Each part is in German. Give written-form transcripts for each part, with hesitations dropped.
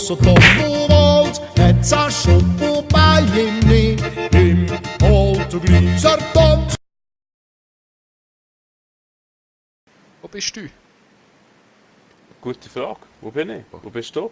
grossen Doppelwald hat's ein Schuppenbein im alten Gleiser Tand. Wo bist du? Gute Frage. Wo bin ich? Wo bist du?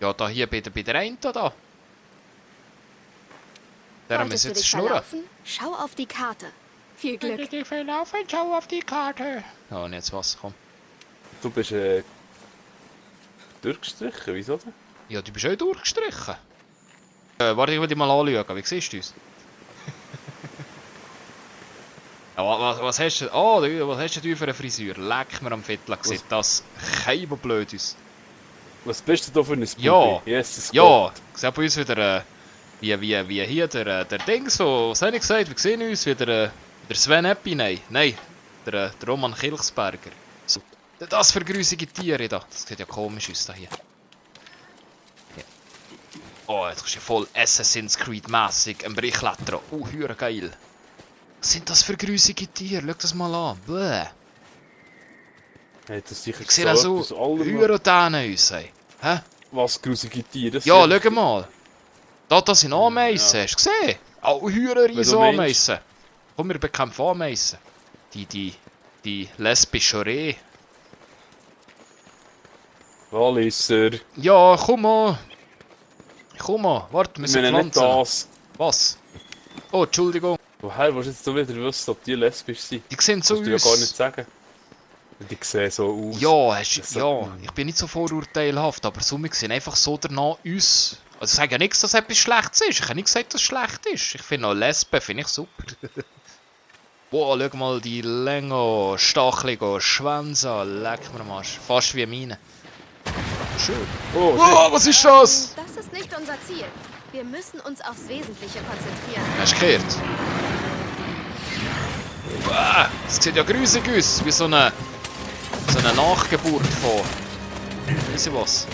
Ja, da hier bei der einen da. Der muss Wolltest du jetzt dich schnurren. verlaufen? Schau auf die Karte. Viel Glück. Ich verlaufen, schau auf die Karte. Ja, und jetzt was, komm. Du bist durchgestrichen, wieso denn? Ja, du bist auch durchgestrichen. Warte, ich will dich mal anschauen. Wie siehst du uns? Ja, was hast du? Oh, was hast du für eine Frisur? Leck mir am Viertel, sieht das kein blöd aus. Was bist du da für ein Spooky? Ja, Jesus ja, Gott. sieht bei uns wieder wie hier der Ding so, was habe ich gesagt? Wir sehen uns wieder der Sven Eppi, nein, der Roman Kilchsberger. So, das für grusige Tiere da, das sieht ja komisch aus da hier. Ja. Oh, jetzt ist ja voll Assassin's Creed mässig, ein Brichletter. Hure geil. Was sind das für grusige Tiere? Schau das mal an. Bäh. Hat das sicher Ich sehe auch so Hyrotänen aus. Hä? Was grusige Tiere? Ja, schau mal. Das sind Ameisen, hast du gesehen? Oh, riesen Ameisen. Komm, wir bekämpfen Ameisen. Die lesbische Reh. Walliser. Ja, komm mal. Komm mal, warte, wir sind nicht pflanzen. das. Was? Oh, Entschuldigung. Woher willst du jetzt so wieder wissen, ob die lesbisch sind? Die sehen so Kannst du ja gar nicht sagen. Die sehen so aus. Ja, so, ich bin nicht so vorurteilhaft, aber so, wir sehen einfach so danach uns. Also ich sage ja nichts, dass etwas Schlechtes ist. Ich habe nicht gesagt, dass es schlecht ist. Ich finde auch Lesben, finde ich super. Wow, schau mal die Länge, stachelige Schwänze an. Leck mir am Arsch. Fast wie meine. Schön. Oh, Wow, was ist das? Das ist nicht unser Ziel. Wir müssen uns aufs Wesentliche konzentrieren. Hast du gehört? Wow, das sieht ja grusig aus. Wie so eine Nachgeburt von... Weißt du was?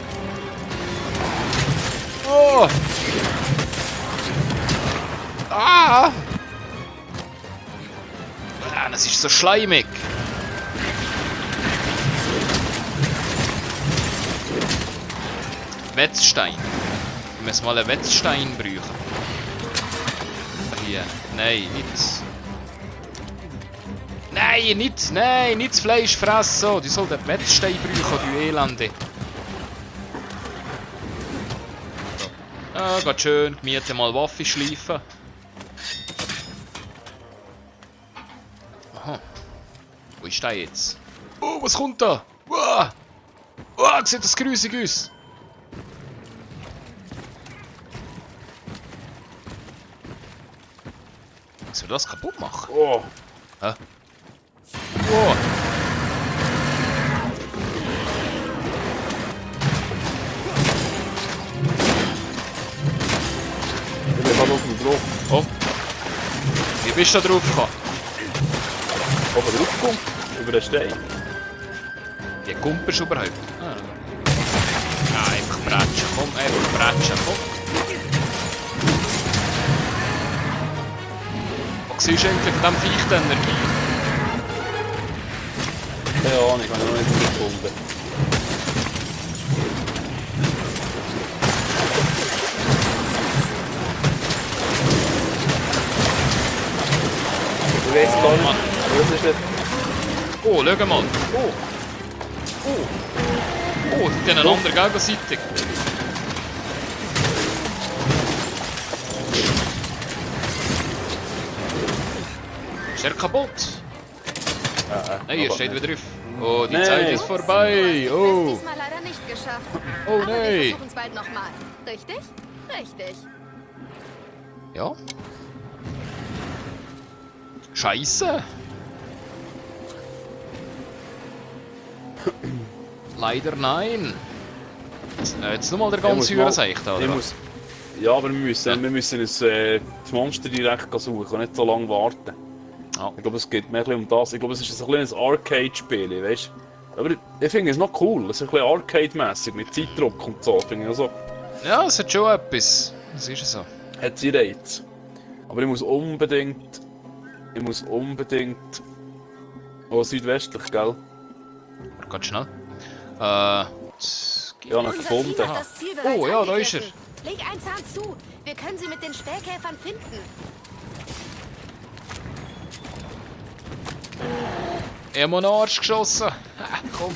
Oh! Ah! Das ist so schleimig. Wetzstein. Wir müssen mal einen Wetzstein brauchen. Hier. Nein, nicht. Nein, nicht das Fleisch fressen. Du sollst den Wetzstein brauchen, du Elende. Ja, geht schön. Miete mal Waffe schleifen. Aha. Wo ist der jetzt? Oh, was kommt da? Wow! Wow, sieht das grusig aus. Soll das kaputt machen? Oh. Hä? Wow! Ich bin gerade oben drauf. Oh! Wie bist du da drauf gekommen? Oben drauf kommt. Über den Stein. Wie kumpelst du überhaupt? Ah. Ja, einfach bretschen, komm, komm. Was siehst du eigentlich von diesem Viech die Energie? Keine Ahnung, ich habe noch nicht gefunden. Ich weiß gar nicht. Was ist das? Oh, schau mal. Oh, die gehen einander gegenseitig. Ist er kaputt? Nein, er steht wieder drauf. Oh, die Zeit ist vorbei. Oh. Das diesmal leider nicht geschafft. Oh Aber wir nein. versuchen es bald nochmal. Richtig? Richtig. Ja. Scheiße. Leider nein. Jetzt nochmal der ganze Übersicht, oder? Ja, aber wir müssen uns das Monster direkt suchen und nicht so lange warten. Ja. Ich glaube, es geht mehr um das. Ich glaube, es ist ein kleines Arcade-Spiel, weißt du? Aber ich finde es noch cool. Es ist ein bisschen Arcade-mässig mit Zeitdruck und so. Finde ich also, Ja, es hat schon etwas. Das ist so. hat sie Reiz. Aber ich muss unbedingt. Oh, südwestlich, gell? Ganz schnell. Ich habe ihn Unser Team gefunden. hat das Ziel bereits Oh, ja, da ist angegriffen. Leg einen Zahn zu. Wir können sie mit den Stellkäfern finden. Er hat mir einen Arsch geschossen. Ha, komm.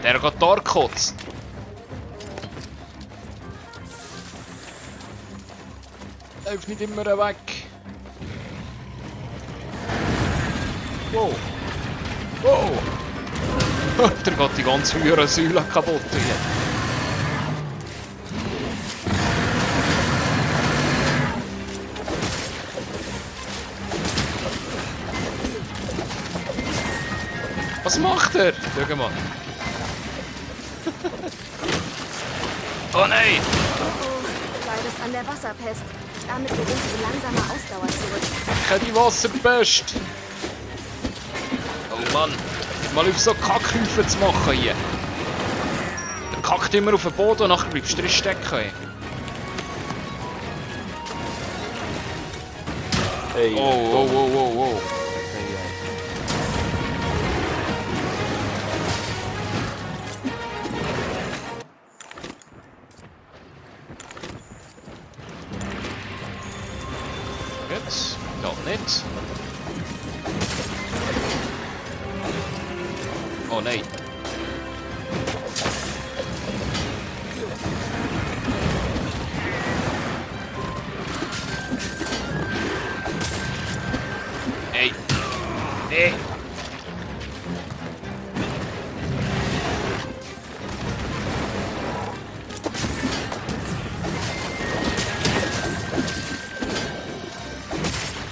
Der geht da kotzen. Lauf nicht immer weg. Wow. Wow. Der geht die ganze Säule kaputt hier. Was macht er? Schau mal. Oh nein! Leidest an der Wasserpest. Damit geht unsere langsame Ausdauer zurück. Ich habe die Wasserpest! Oh Mann! Mal auf so Kackhäufen zu machen hier. Der kackt immer auf den Boden und nachher bleibst du drin stecken. Ey. Hey, Oh. Jetzt? Geht nicht. Oh nein. Ey. Nee.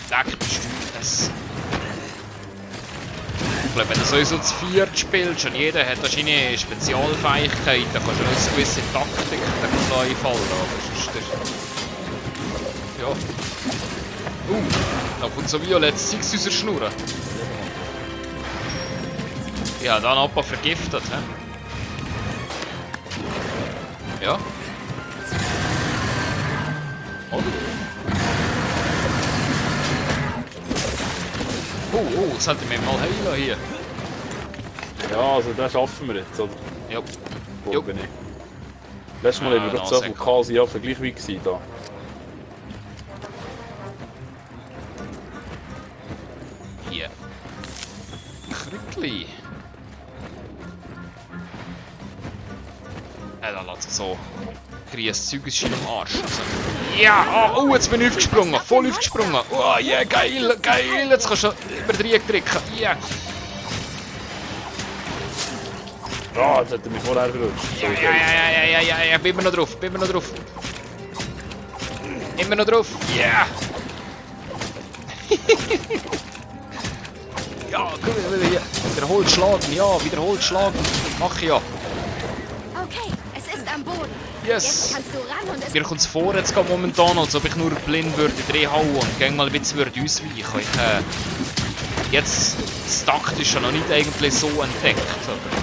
Leck, bist du das? Ich glaube, wenn du so zu viert spielst und jeder hat wahrscheinlich Spezialfähigkeiten, dann kannst du eine gewisse Taktik einfallen. Aber sonst ja. Da kommt so violettes Zeugs aus der Schnur. Ja, dann aber vergiftet, hä? Ja. Oh, das sollte mir mal heilen hier. ja, also den schaffen wir jetzt, oder? Ja. Wo bin ich? Letztes Mal haben wir gerade so viel Kasi ja gleich wie gewesen da. Hier. Krückli. Ja, da lässt sich so. Grieses Zeug ist schon am Arsch. Also. Ja, oh, jetzt bin ich aufgesprungen. Voll aufgesprungen. Oh, yeah, geil, geil. Jetzt kannst du über den Dreieck drücken. Yeah. Ah, jetzt hat er mich vorher verrutscht. So geil. Ja, bin immer noch drauf, Immer noch drauf, yeah! Ja, guck mal hier. Wiederholt schlagen, ja, wiederholt schlagen. Mach ja. Okay, es ist am Boden. Yes! Jetzt kannst du ran und es... Mir kommt es vor, jetzt geht momentan, als ob ich nur blind würde reinhauen und gäng mal ein bisschen würde ausweichen. Jetzt, das Takt ist ja noch nicht eigentlich so entdeckt. Oder?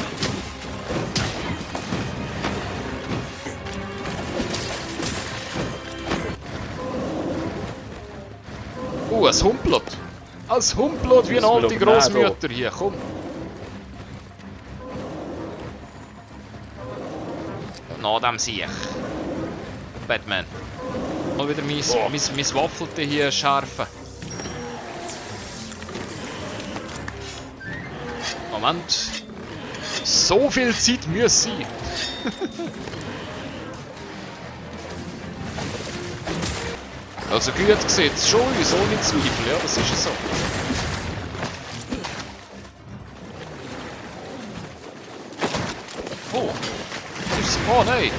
Es humpelt. Es humpelt wie eine alte Großmutter hier. Komm. Na, dem sehe ich. Batman. Mal wieder mein Waffelte hier schärfen. Moment. So viel Zeit muss sein. Also gut gesehen, schon uns, ohne Zweifel, ja, das ist so. Oh! Oh nein!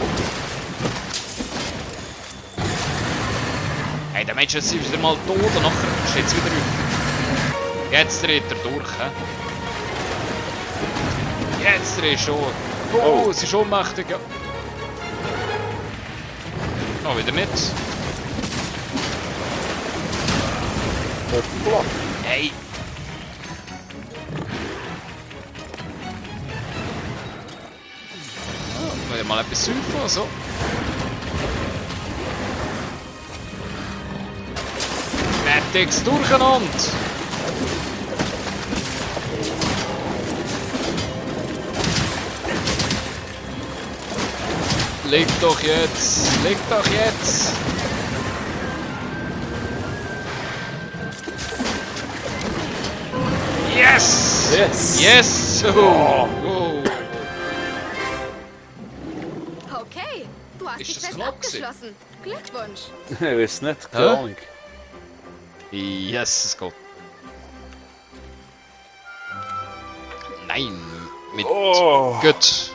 Hey, der Mensch ist wieder mal tot und nachher ist jetzt wieder auf. Jetzt dreht er durch, hä? Jetzt dreht er schon. Oh, es ist ohnmächtig, ja. Oh, wieder nicht. Hoppla. Hey! mal etwas saufen, so. Netix durcheinander! Leg doch jetzt! Leg doch jetzt! Yes! Yes! Yes! Oh. Oh. Okay, du hast Ist die das Quest knapp gewesen? abgeschlossen. Glückwunsch. Ich weiß nicht, keine Ahnung. Yes, es geht. Nein! Mit... Oh, Gut.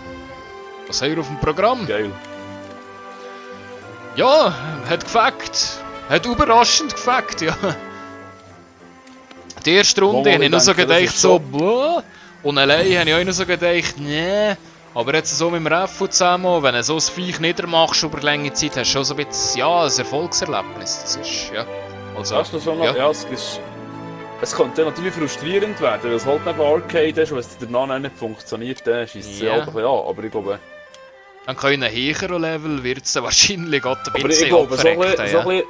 Was haben wir auf dem Programm? geil. Ja, hat gefackt. Hat überraschend gefackt, ja. Die erste Runde habe ich noch so gedacht, so, boah. Und allein habe ich auch noch so gedacht, nee. Aber jetzt so mit dem Refu zusammen, wenn du so ein Viech niedermachst über lange Zeit, hast du schon so ein bisschen, ja, ein Erfolgserlebnis. Das ist, ja. Also, Hast du schon noch? ja. Ja, es könnte natürlich frustrierend werden, weil es halt neben Arcade ist und wenn es danach nicht funktioniert, dann schießt es Ja. ja halt ein bisschen an. Aber ich glaube, Dann können ein höherer Level wird es dann wahrscheinlich gerade ein aber bisschen ich glaube so ein abverreckt,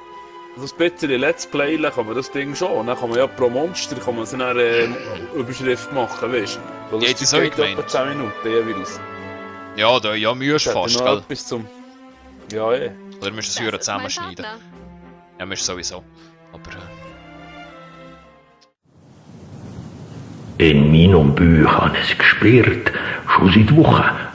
bisschen Let's Play kann man das Ding schon. Und dann kann man ja pro Monster kann man so eine Überschrift machen, weißt du? Ja, das habe ich geht etwa gemeint. 10 Minuten jeweils. Ja, da ja Mühe ist Das hat fast, noch gell? etwas zum... Ja, eh. Oder müssen Das wir es ist mein zusammenschneiden? Partner. Ja, müssen sowieso. Aber... In meinem Buch habe ich es gespürt, schon seit Wochen.